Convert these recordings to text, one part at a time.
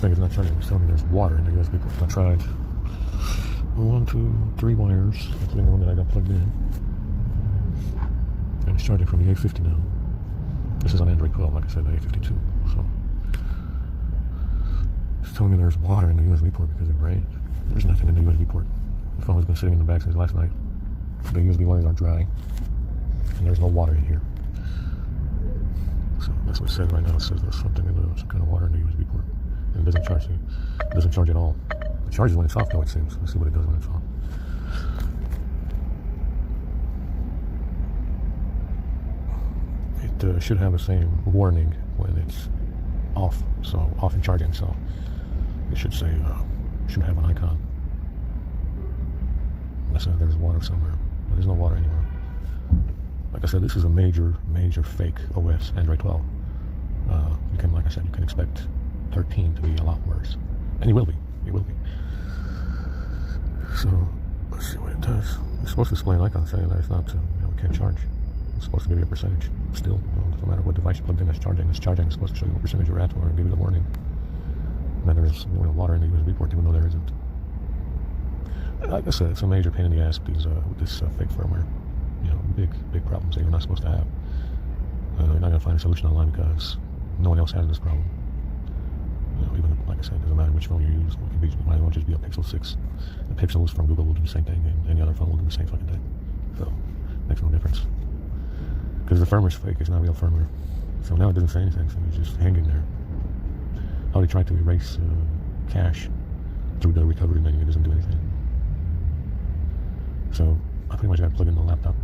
thing is not charging. It's telling me there's water in the USB port. I tried 1, 2, 3 wires, including the one that I got plugged in. And it's charging from the A50 now. This is on Android 12, like I said, the A52. So it's telling me there's water in the USB port because it rained. There's nothing in the USB port. The phone has been sitting in the bag since last night. The USB wires are dry, and there's no water in here. So that's what it says right now. It says there's something in some kind of water in the USB port, and it doesn't charge. It doesn't charge at all. It charges when it's off, though, it seems. Let's see what it does when it's off. It should have the same warning when it's off, so off and charging. So it should say, should have an icon. Unless there's water somewhere, but there's no water anywhere. Like I said, this is a major fake OS, Android 12. You can, like I said, you can expect 13 to be a lot worse, and it will be. It will be. So let's see what it does. It's supposed to display an icon saying that it's not, it can't charge. It's supposed to give you a percentage. Still, no matter what device you plugged in that's charging. It's supposed to show you what percentage you're at, or give you the warning. And then there's water in the USB port, even though there isn't. Like I said, it's a major pain in the ass with this fake firmware. Big problems that you're not supposed to have. You're not going to find a solution online because no one else has this problem. Even like I said, it doesn't matter which phone you use. It might as well just be a Pixel 6. The Pixels from Google will do the same thing, and any other phone will do the same fucking thing. So, it makes no difference. Because the firmware's fake, it's not real firmware. So now it doesn't say anything, so it's just hanging there. How they try to erase cache through the recovery menu, it doesn't do anything. So I pretty much got to plug in the laptop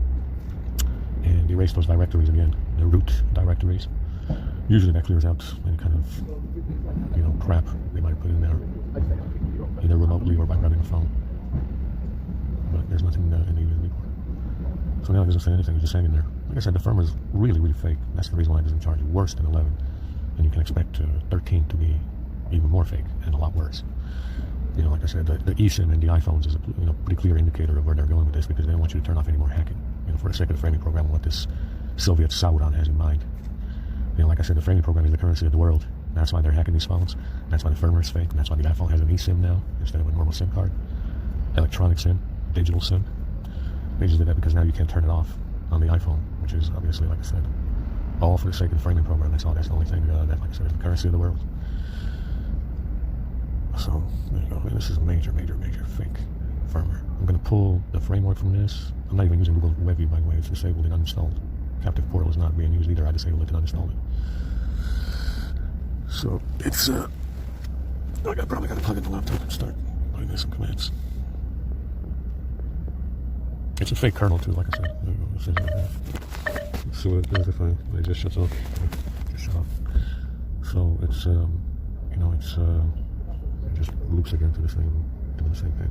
and erase those directories again, the root directories. Usually that clears out any kind of crap they might put in there, either remotely or by grabbing a phone. But there's nothing in the USB port. So now it doesn't say anything, it's just hanging there. Like I said, the firmware is really fake. That's the reason why it doesn't charge worse than 11. And you can expect 13 to be even more fake and a lot worse. Like I said, the eSIM and the iPhones is a pretty clear indicator of where they're going with this, because they don't want you to turn off any more hacking. For the sake of the framing program, what this Soviet Sauron has in mind. Like I said, the framing program is the currency of the world. That's why they're hacking these phones. That's why the firmware is fake. And that's why the iPhone has an eSIM now instead of a normal SIM card. Electronic SIM, digital SIM. They just did that because now you can't turn it off on the iPhone, which is obviously, like I said, all for the sake of the framing program. That's all. That's the only thing that, like I said, is the currency of the world. So there you go. This is a major fake firmware. I'm going to pull the framework from this. I'm not even using Google WebView, by the way. It's disabled and uninstalled. Captive Portal is not being used either. I disabled it and uninstalled it. So it's I probably got to plug in the laptop and start putting in some commands. It's a fake kernel too, like I said. There you go. Let's see what it does if it just shuts off. Just shut off. So it's it just loops again to doing the same thing.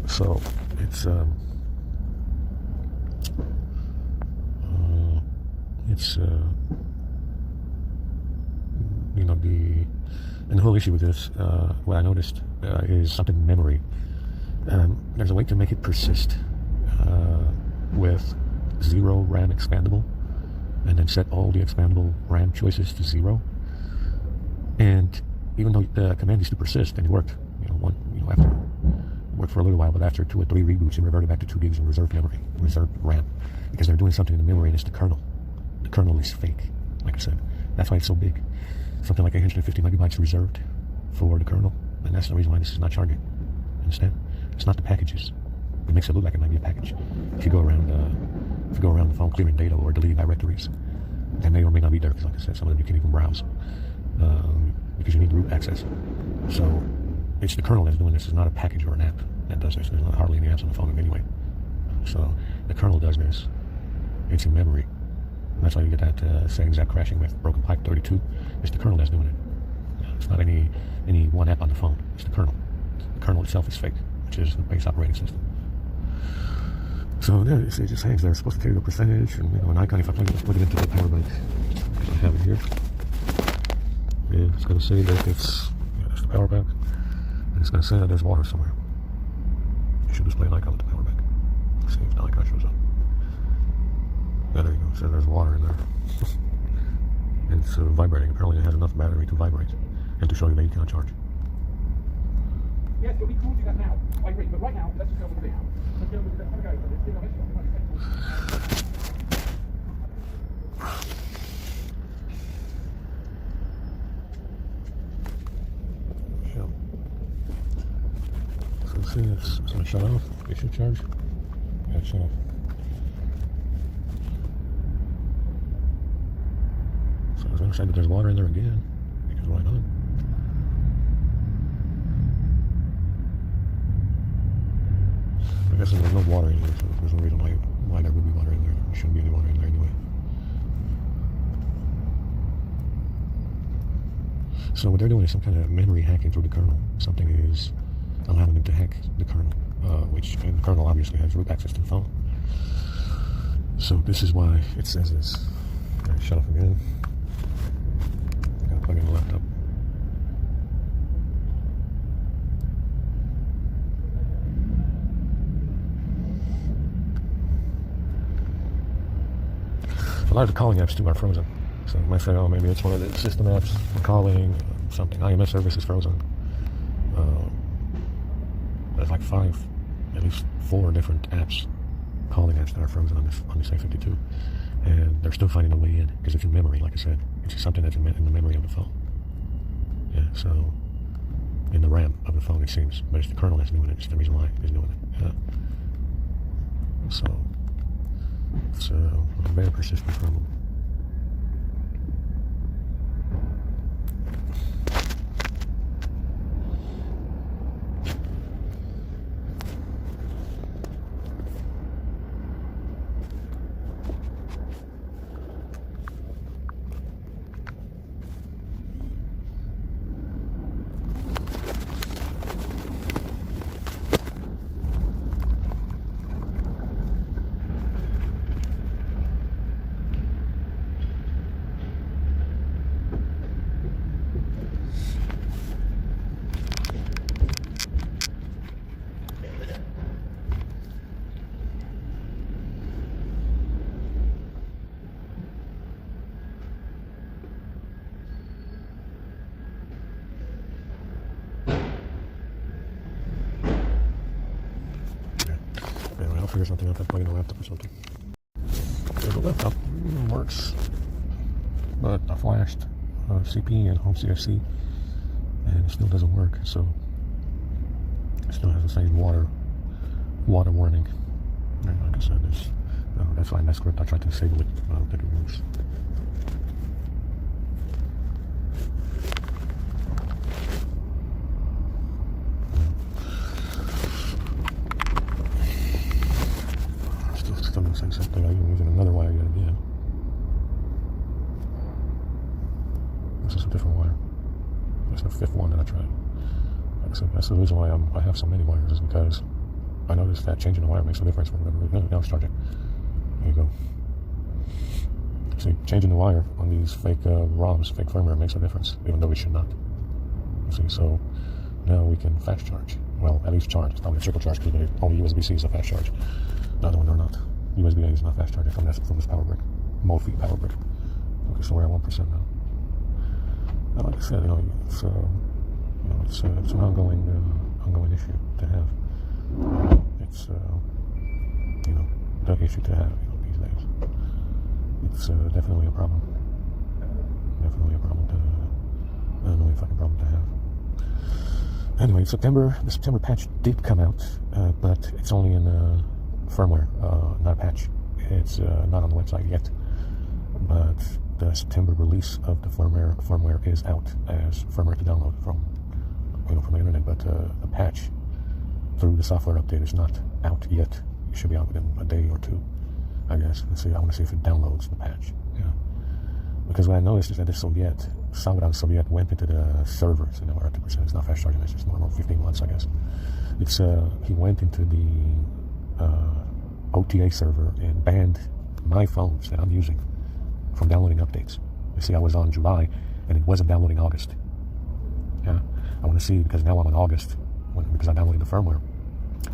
So it's the whole issue with this, what I noticed is something memory. There's a way to make it persist with 0 RAM expandable, and then set all the expandable RAM choices to 0. And even though the command used to persist, and it worked, after it worked for a little while, but after 2 or 3 reboots, it reverted back to 2 gigs of reserved memory, reserved RAM, because they're doing something in the memory, and it's the kernel. The kernel is fake, like I said. That's why it's so big. Something like 850 megabytes reserved for the kernel, and that's the reason why this is not charging. Understand? It's not the packages. It makes it look like it might be a package. If you go around the phone clearing data or deleting directories, they may or may not be there, because like I said, some of them you can't even browse because you need root access. So it's the kernel that's doing this. It's not a package or an app that does this. There's not hardly any apps on the phone anyway. So the kernel does this. It's in memory. And that's why you get that same exact crashing with Broken Pipe 32. It's the kernel that's doing it. It's not any one app on the phone. It's the kernel. The kernel itself is fake, which is the base operating system. So there, it just hangs there. It's supposed to tell you the percentage and an icon. If I plug it into the power bank, I have it here. And it's going to say that it's the power bank, and it's going to say that there's water somewhere. You should display an icon with the power bank. Let's see if the icon shows up. Yeah, there you go. It says there's water in there. And it's vibrating. Apparently it has enough battery to vibrate. and to show you that you cannot charge. Yes, but we can't do that now. I agree, but right now, let's just go with it. Let's go with it. Have a go. Let's see how much Yeah. So let's see if it's going to shut off. It should charge. Yeah, it shut off. So I was going to say that there's water in there again, because why not? I guess there's no water in there, so there's no reason why there would be water in there. There shouldn't be any water in there anyway. So what they're doing is some kind of memory hacking through the kernel. Something is allowing them to hack the kernel, which the kernel obviously has root access to the phone. So this is why it says this. All right, shut off again. I gotta plug in the laptop. A lot of the calling apps too are frozen. So you might say, oh, maybe it's one of the system apps for calling, something. IMS service is frozen. There's like at least 4 different apps, calling apps that are frozen on this A52. And they're still finding a way in, because it's in memory, like I said. It's something that's in the memory of the phone. Yeah, so in the RAM of the phone, it seems. But it's the kernel that's doing it. It's the reason why it's doing it. Yeah. So it's a very persistent problem. I'll figure something out. I'll plug in the laptop or something. So the laptop works, but I flashed CP and home CFC, and it still doesn't work. So it still has the same water warning. And like I said, that's fine. That script, I tried to disable it, but I don't think it works. Still doing the same thing. I'm using another wire yet again. This is a different wire. This is the 5th one that I tried. Like I said, that's the reason why I have so many wires, is because I noticed that changing the wire makes a difference for whatever reason. Now it's charging. There you go. See, changing the wire on these fake ROMs, fake firmware, makes a difference, even though it should not. You see, so now we can fast charge. Well, at least charge. It's probably a trickle charge, because only USB-C is a fast charge. The other one, they're not. USB-A is not fast charging from this power brick. Mophie power brick. Okay, so we're at 1% now. Now, like I said, it's an ongoing issue to have. It's the issue to have these days. It's definitely a problem. Definitely a problem to. Annoying fucking problem to have. Anyway, the September patch did come out, but it's only in firmware, not a patch. It's not on the website yet, but the September release of the firmware is out as firmware to download from the internet. But the patch through the software update is not out yet. It should be out within a day or two, I guess. Let's see. I want to see if it downloads the patch. Yeah, because what I noticed is that the Salvadoran Soviet went into the servers, and they were at 2%. It's not fast charging. It's just normal 15 watts, I guess. It's he went into the OTA server and banned my phones that I'm using from downloading updates. You see, I was on July and it wasn't downloading August. Yeah, I want to see, because now I'm on August, because I downloaded the firmware.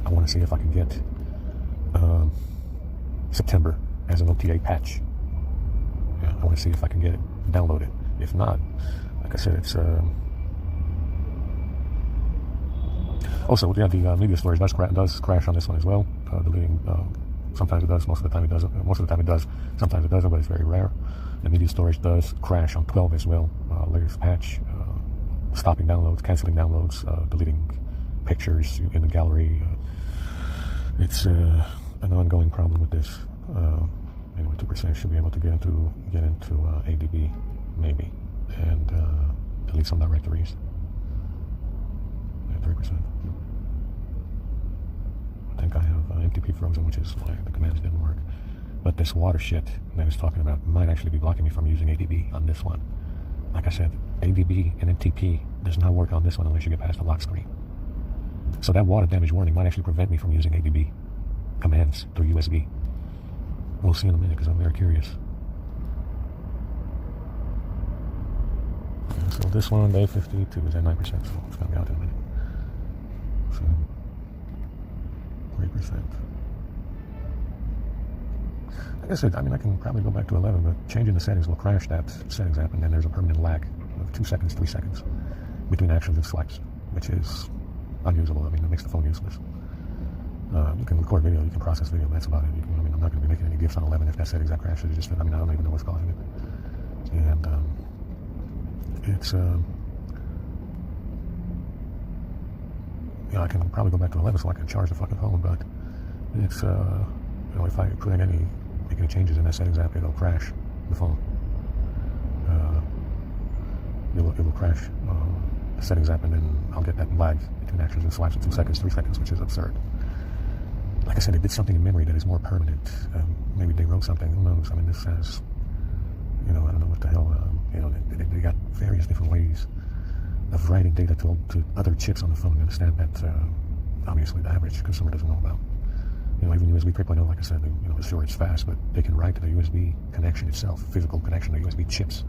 I want to see if I can get September as an OTA patch. Yeah, I want to see if I can get it downloaded. If not, like I said, it's Also, yeah, the media storage does crash on this one as well. Deleting, sometimes it does, most of the time it doesn't. Most of the time it does, sometimes it doesn't, but it's very rare. And media storage does crash on 12 as well. Latest patch, stopping downloads, canceling downloads, deleting pictures in the gallery. It's an ongoing problem with this. Anyway, 2% should be able to get into ADB, maybe, and delete some directories. At 3%. I think I have MTP frozen, which is why the commands didn't work. But this water shit that it's talking about might actually be blocking me from using ADB on this one. Like I said, ADB and MTP does not work on this one unless you get past the lock screen. So that water damage warning might actually prevent me from using ADB commands through USB. We'll see in a minute because I'm very curious. Yeah, so this one, day 52, is at 9%, so it's going to be out in a minute. So, 3%. Like I said, I mean, I can probably go back to 11, but changing the settings will crash that settings app, and then there's a permanent lag of 2 seconds, 3 seconds between actions and swipes, which is unusable. I mean, it makes the phone useless. You can record video, you can process video, that's about it. I mean, I'm not going to be making any GIFs on 11 if that settings app crashes. It's just, I mean, I don't even know what's causing it. And it's, I can probably go back to 11 so I can charge the fucking phone, but it's, if I make any changes in that settings app, it'll crash the phone. It will crash the settings app, and then I'll get that lag between actions and swipes of 2 seconds, 3 seconds, which is absurd. Like I said, it did something in memory that is more permanent. Maybe they wrote something, who knows? I mean, this has, I don't know what the hell, they got various different ways of writing data to other chips on the phone. You understand that, obviously, the average consumer doesn't know about. Even USB 3.0, like I said, sure, it's fast, but they can write to the USB connection itself, physical connection, the USB chips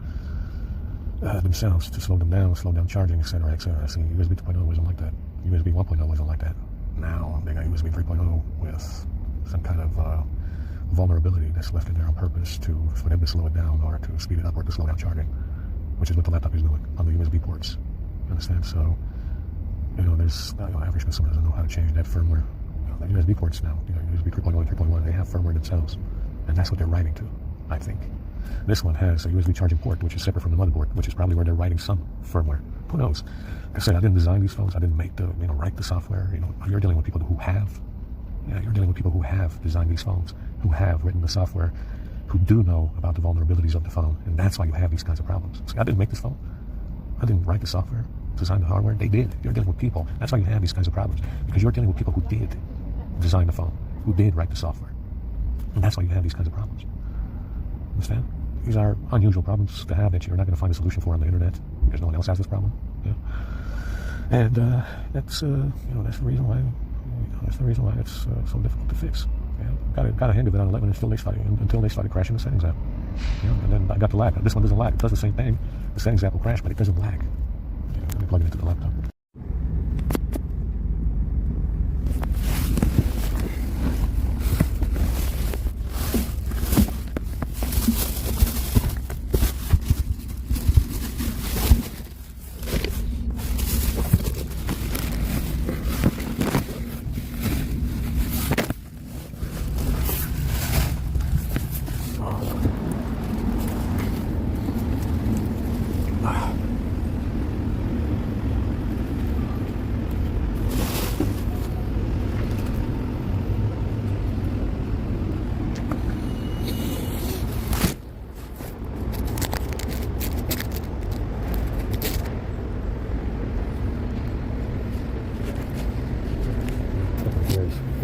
themselves to slow down charging, etc., etc. See, USB 2.0 wasn't like that. USB 1.0 wasn't like that. Now they got USB 3.0 with some kind of vulnerability that's left in there on purpose for them to slow it down or to speed it up or to slow down charging, which is what the laptop is doing on the USB ports. Understand? So, there's average consumer doesn't know how to change that firmware. The USB ports now, USB 3.0 and 3.1, they have firmware themselves, and that's what they're writing to, I think. This one has a USB charging port, which is separate from the motherboard, which is probably where they're writing some firmware. Who knows? Like I said, I didn't design these phones. I didn't make write the software. You're dealing with people who have. You're dealing with people who have designed these phones, who have written the software, who do know about the vulnerabilities of the phone, and that's why you have these kinds of problems. See, I didn't make this phone. I didn't write the software, design the hardware. They did. You're dealing with people. That's why you have these kinds of problems, because you're dealing with people who did design the phone, who did write the software, and that's why you have these kinds of problems. Understand? These are unusual problems to have that you're not going to find a solution for on the internet because no one else has this problem. Yeah. And that's that's the reason why it's so difficult to fix. Yeah. Got a hang of it on 11 until they started crashing the settings app. Yeah. And then I got the lag. This one doesn't lag. It does the same thing. The settings app will crash, but it doesn't lag. Yeah. Let me plug it into the laptop.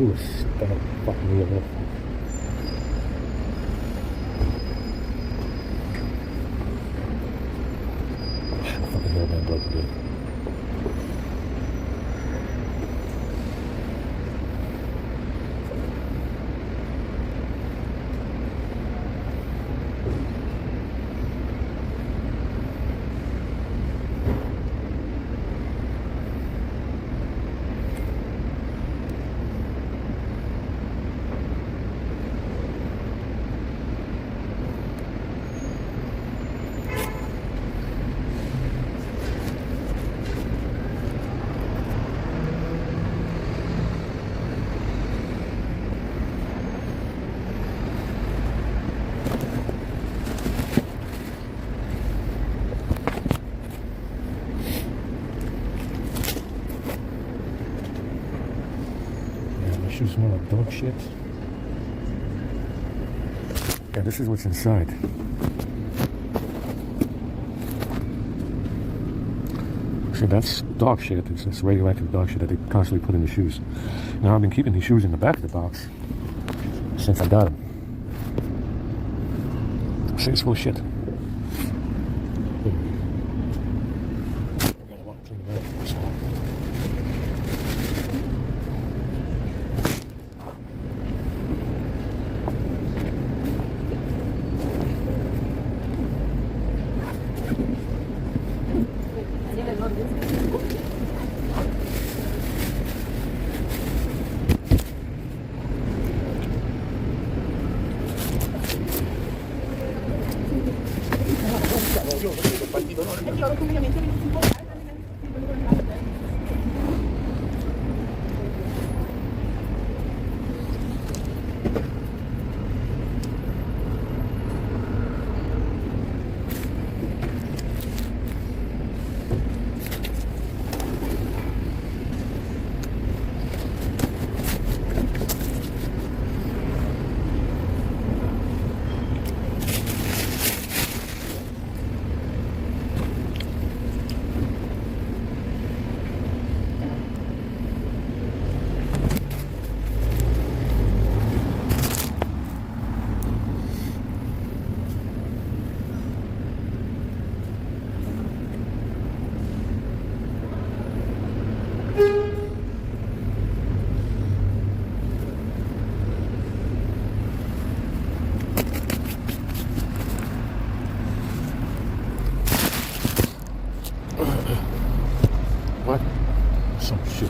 Ooh, stop fucking me up. Fucking hairband broke again. Shoes smell like dog shit. Yeah, this is what's inside. See, that's dog shit. It's this radioactive dog shit that they constantly put in the shoes. Now, I've been keeping these shoes in the back of the box since I got them. See, it's full of shit. What? Some shit.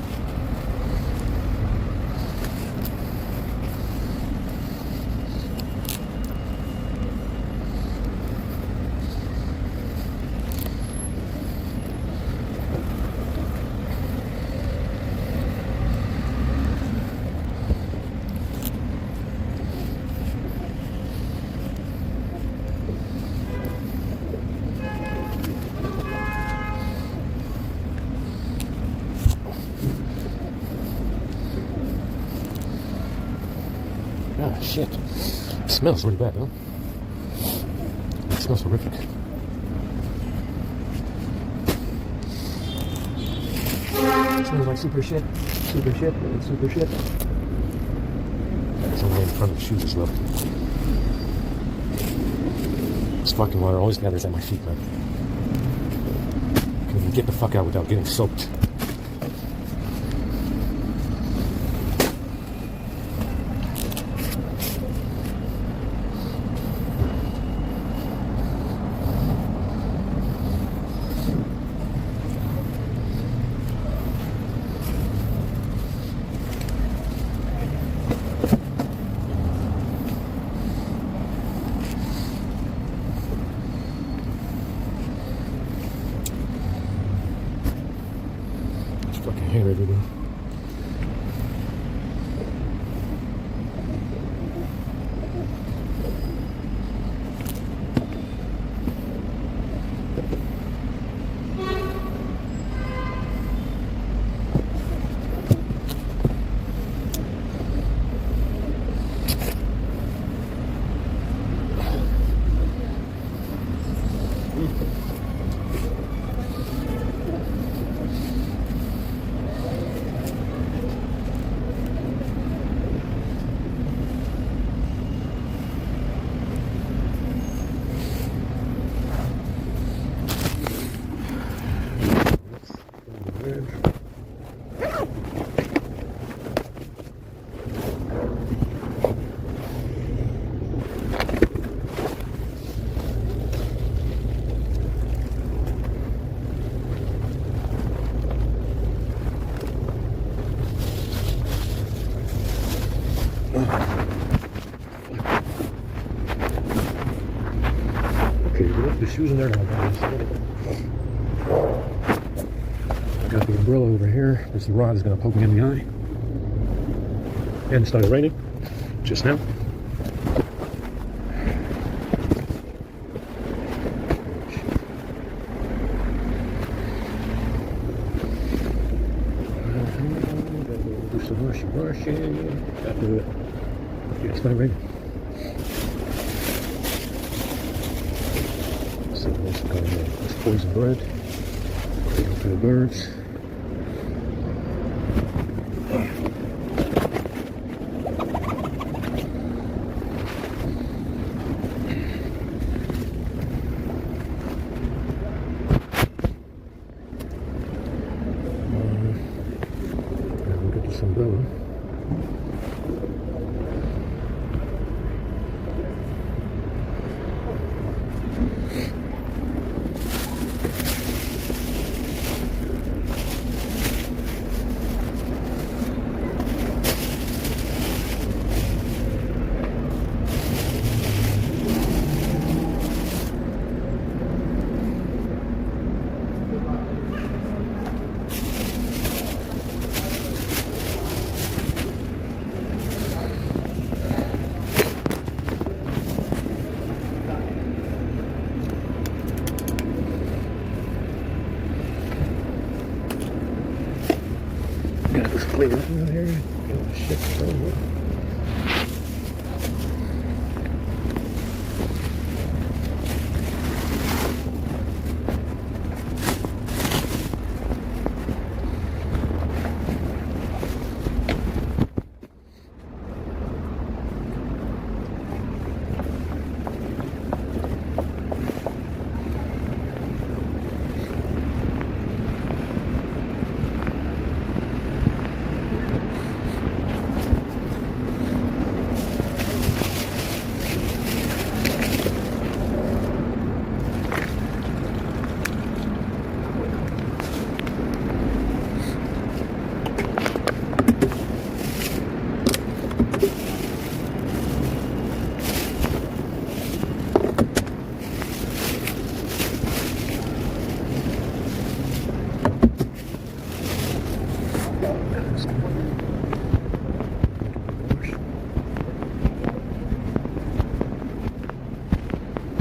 Ah, shit. It smells really bad, huh? It smells horrific. It smells like super shit. Super shit. Super shit. There's only in front of the shoes as well. This fucking water always gathers at my feet, man. I can't even get the fuck out without getting soaked. Fucking hair everywhere. Okay, we left the shoes in there now, guys. I got the umbrella over here. This rod is going to poke me in the eye. And it started raining just now. Do mushy. After it gets firing. So this poison bread for the birds. Look at this umbrella. Got this clean up around here. Got the shit somewhere.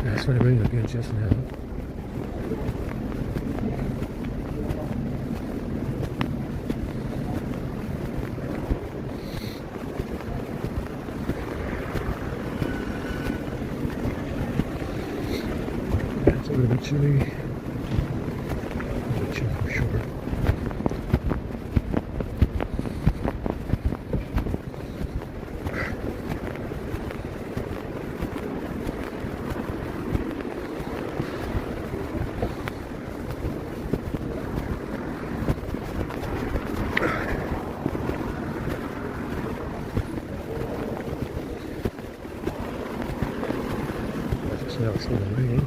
That's what it really looked good just now. It's a little bit chilly. A little chilly for sure. Now it's going to rain.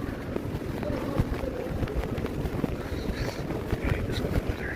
This one weather.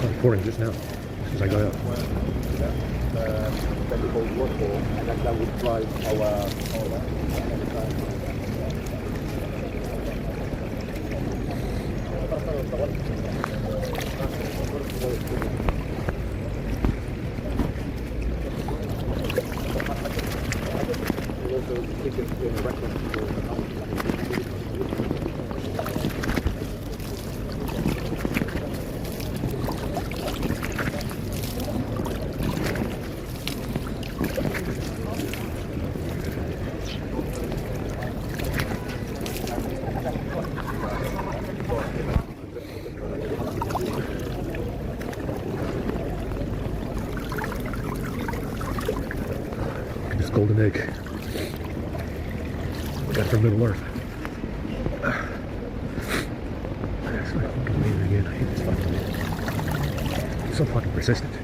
I'm pouring just now, as I got out. That would drive our This golden egg. Got it from Middle Earth. That's my fucking laser again. I hate this fucking thing. It's so fucking persistent.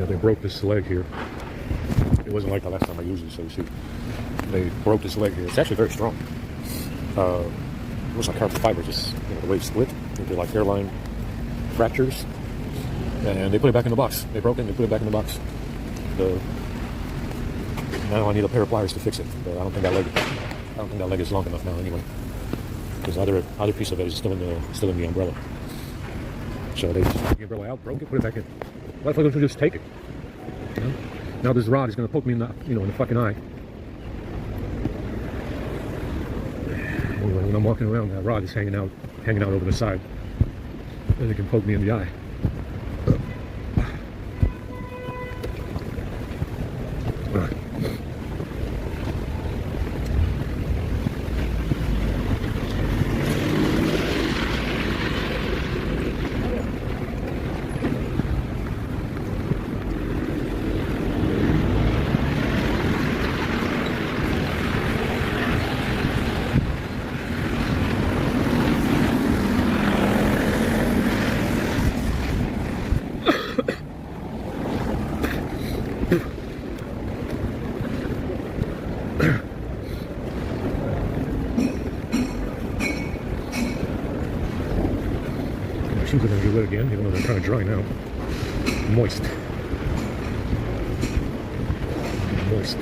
They broke this leg here. It wasn't like the last time I used it, so you see, they broke this leg here. It's actually very strong. It looks like carbon fiber, just the way it split into like hairline fractures, and they put it back in the box. They broke it, and they put it back in the box. Now I need a pair of pliers to fix it, but I don't think that leg is long enough now anyway, because the other piece of it is still in the umbrella. So they just took the umbrella out, broke it, put it back in. What if I could just take it? You know? Now this rod is going to poke me in the, in the fucking eye. Anyway, when I'm walking around, that rod is hanging out over the side, and it can poke me in the eye. Seems like they're going to get wet again, even though they're kind of dry now. Moist. Moist.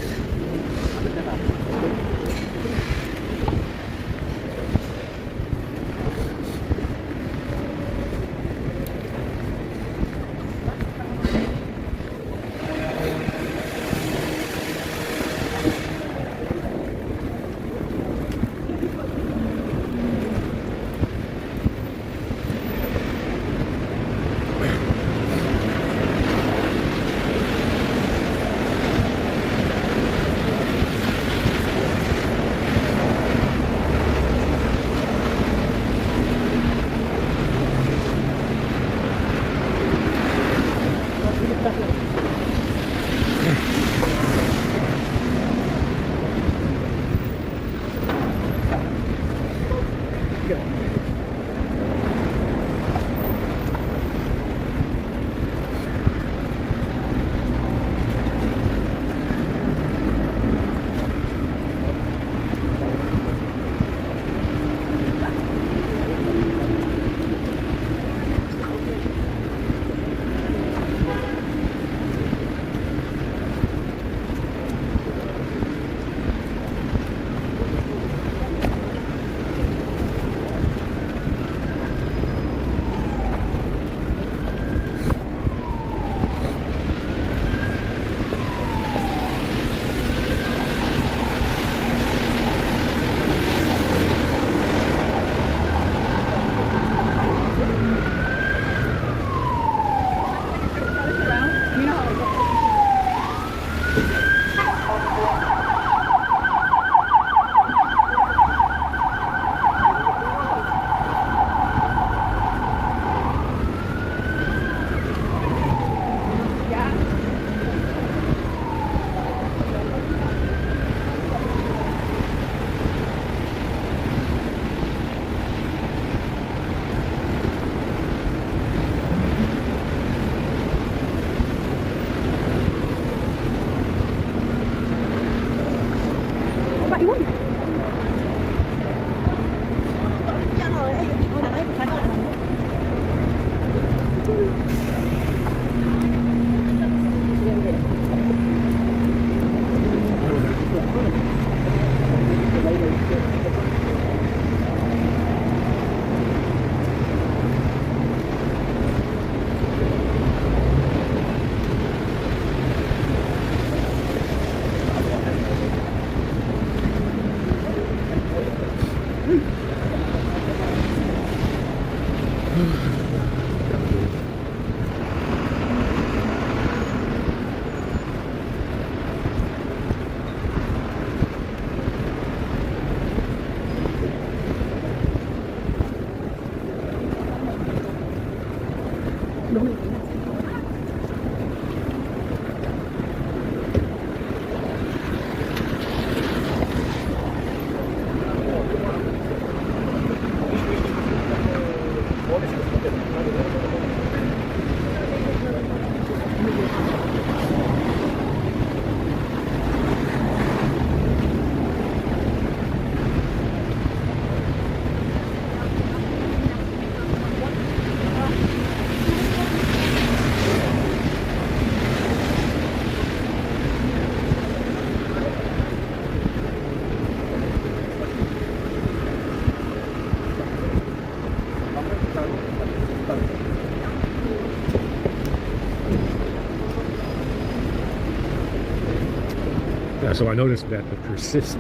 Yeah, so I noticed that the persist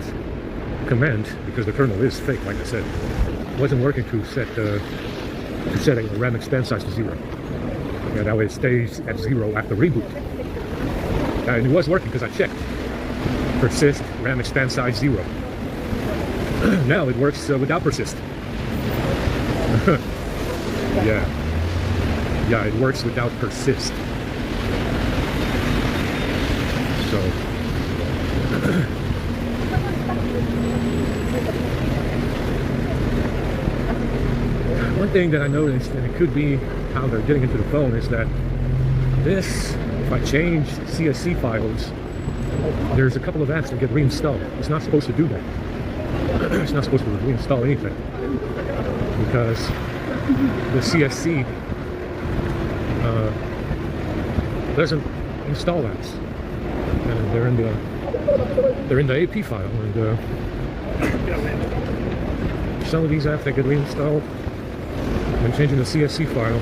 command, because the kernel is fake, like I said, wasn't working to set a RAM expand size to 0. Yeah, that way it stays at 0 after reboot. And it was working because I checked. Persist, RAM expand size 0. Now it works without persist. Yeah, it works without persist. So one thing that I noticed, and it could be how they're getting into the phone, is that this, if I change CSC files, there's a couple of apps that get reinstalled. It's not supposed to do that. It's not supposed to reinstall anything, because the CSC doesn't install apps, and they're in the AP file, and some of these apps that get reinstalled when changing the CSC file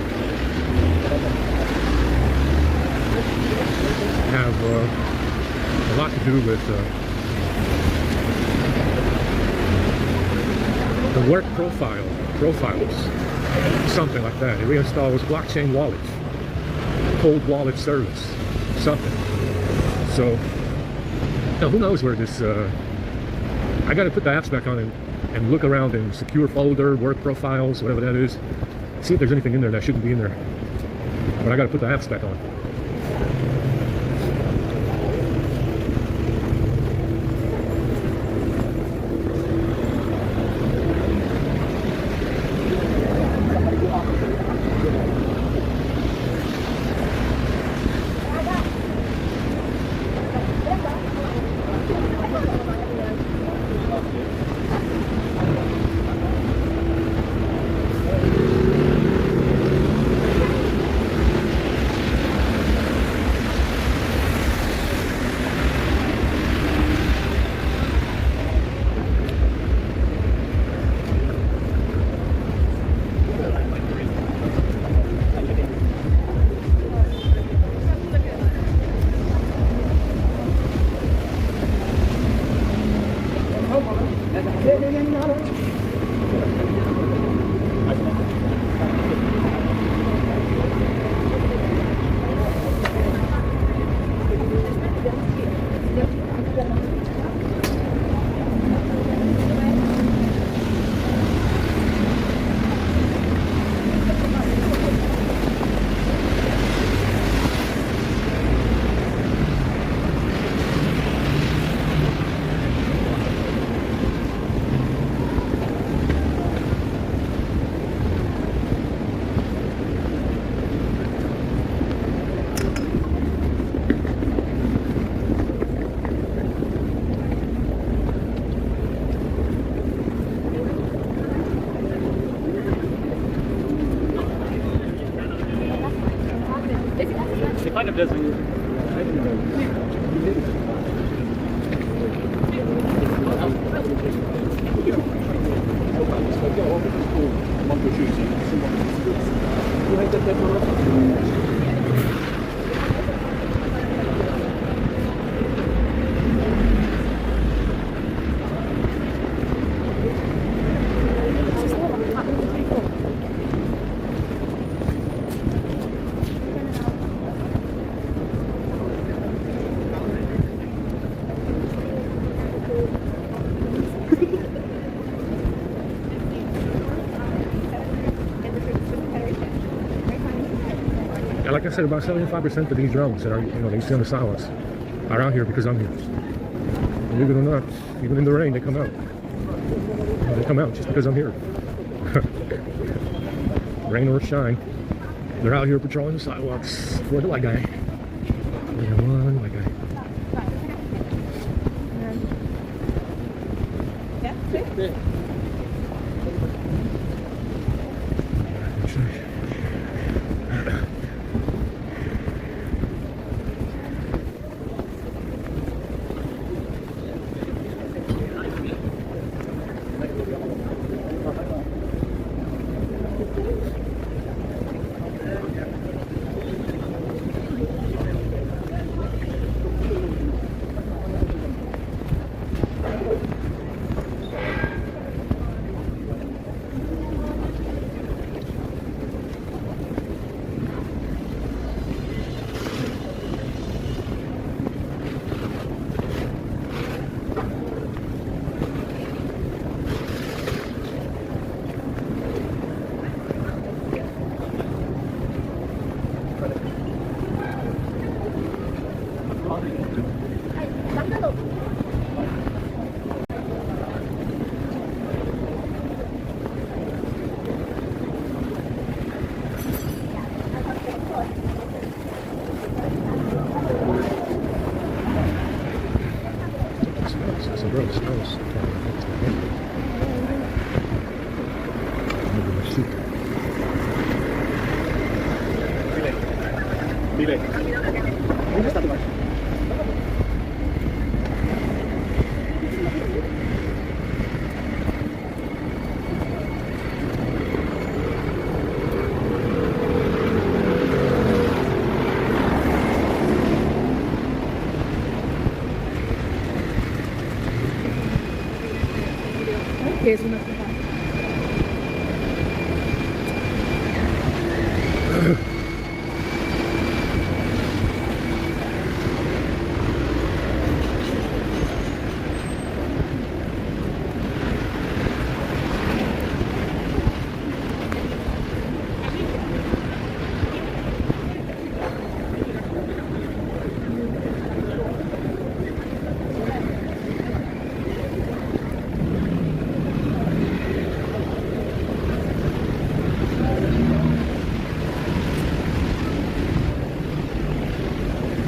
have a lot to do with the work profiles, something like that. It reinstalls blockchain wallets, cold wallet service, something. So now who knows where this I got to put the apps back on and look around in secure folder, work profiles, whatever that is, see if there's anything in there that shouldn't be in there. But I got to put the apps back on. Kind of doesn't. like I said, about 75% of these drones that are, that you see on the sidewalks are out here because I'm here. Believe it or not, even in the rain, they come out. They come out just because I'm here. Rain or shine, they're out here patrolling the sidewalks for the white guy. One white guy. Dile. ¿Dónde está tu madre? ¿Qué es una copa?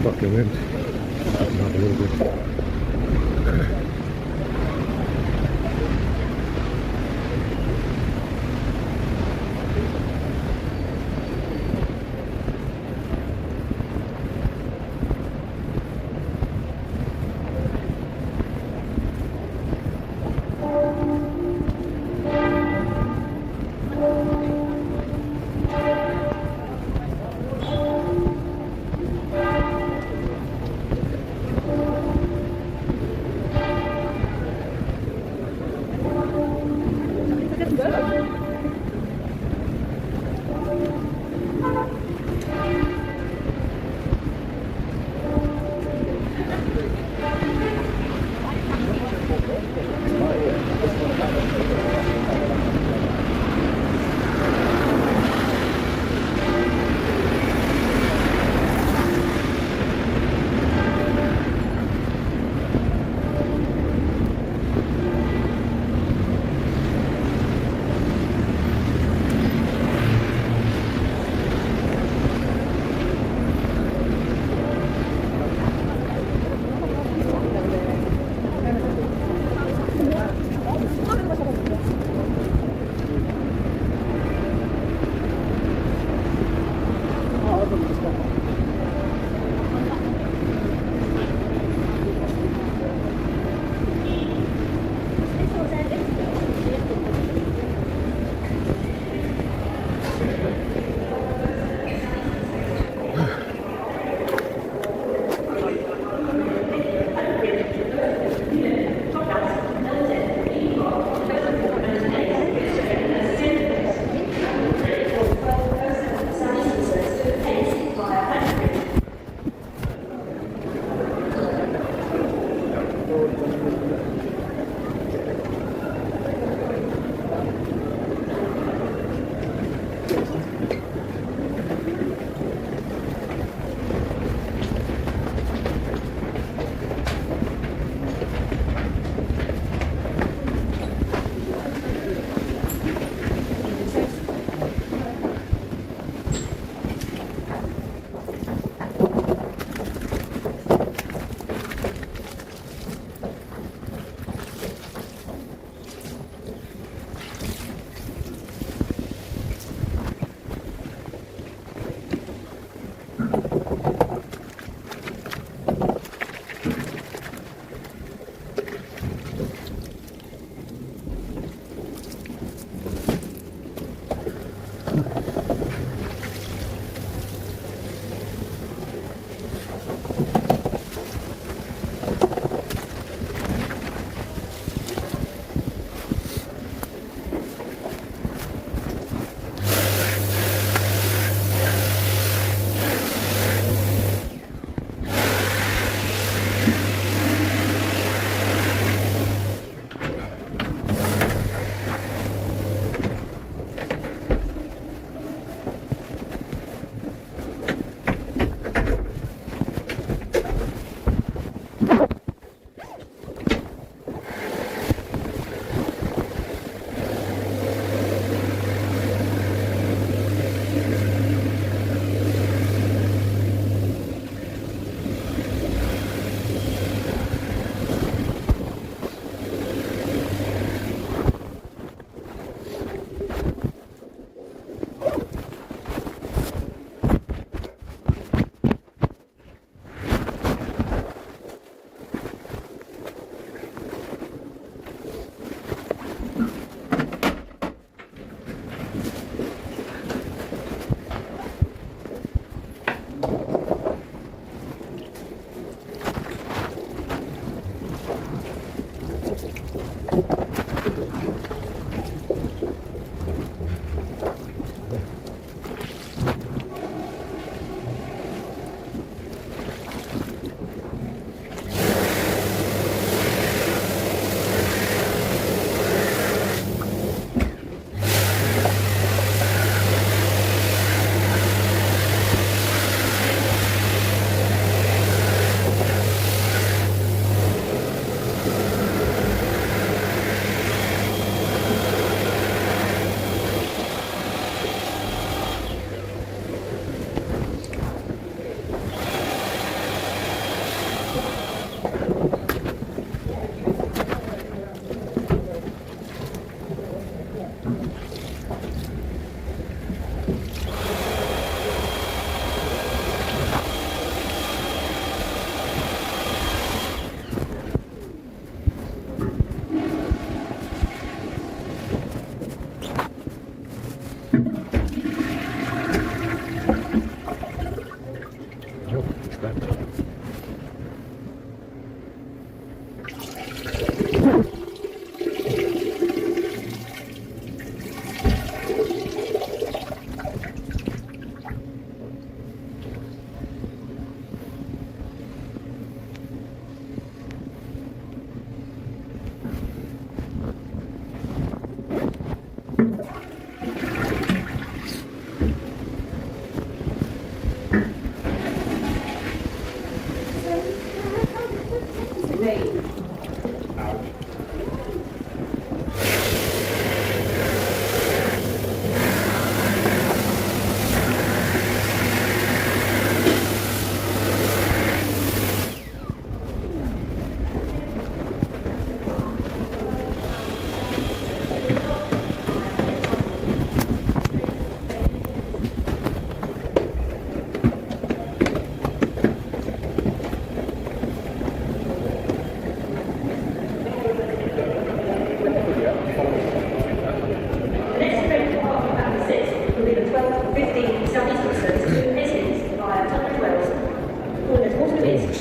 Fucking wind. Not a little bit.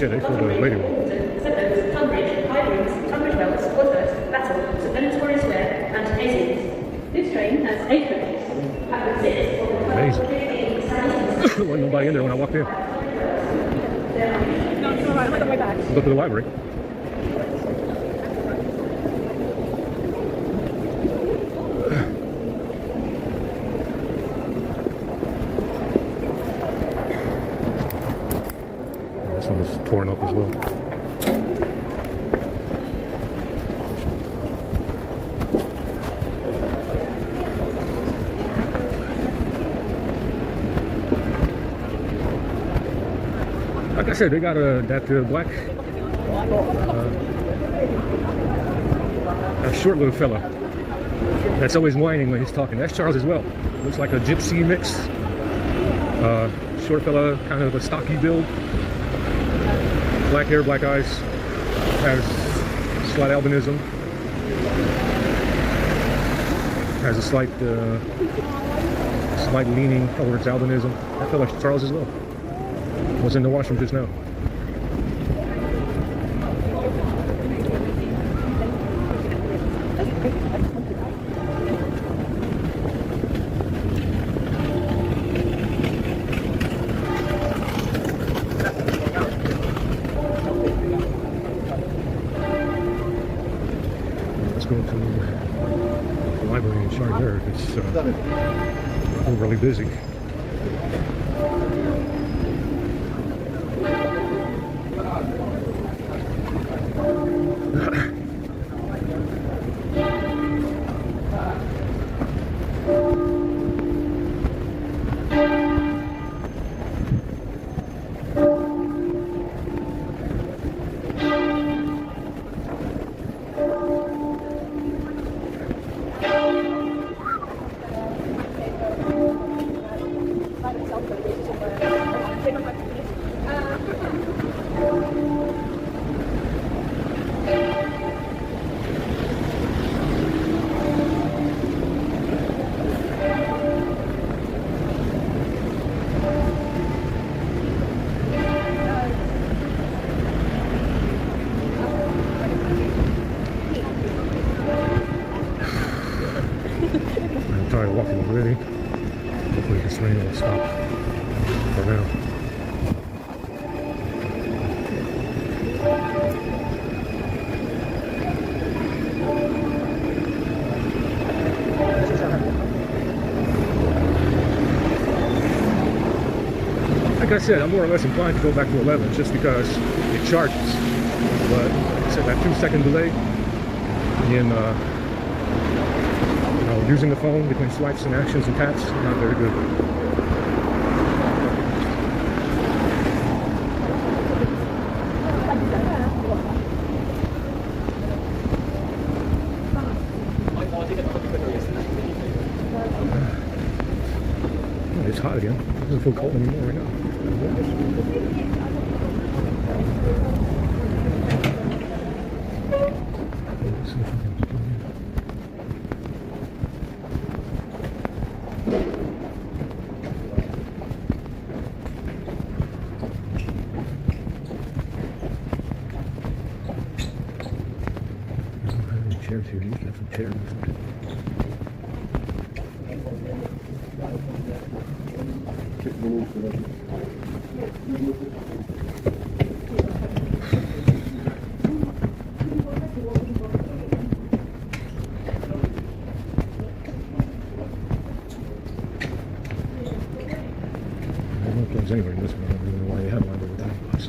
they for the lady one. Settlers, Tunbridge, High Rooms, Tunbridge Wells, Wadhurst, Battle, St Leonard's Quarry Square, and Hastings. This train has 8 coaches. Platform 6 Amazing. Wasn't nobody in there when I walked in. No, it's alright. I'm on the way back. Go to the library. This one is torn up as well. Like I said, they got that black, a short little fella that's always whining when he's talking. That's Charles as well. Looks like a gypsy mix. Short fella, kind of a stocky build. Black hair, black eyes. Has slight albinism. Has a slight leaning towards albinism. That fella's Charles as well. Was in the washroom just now. Let's go to the library in Charlotte. It's overly busy. I'm tired of walking already. Hopefully this rain will stop for now. Like I said, I'm more or less inclined to go back to 11 just because it charges. But like I said, that 2-second delay in using the phone between swipes and actions and taps, not very good. Oh, it's hot again. It doesn't feel cold anymore right now. Let's see if I can plug in. Chairs here. You have some chairs. There's no plugs anywhere in this one. I don't really know why they have one with that bus.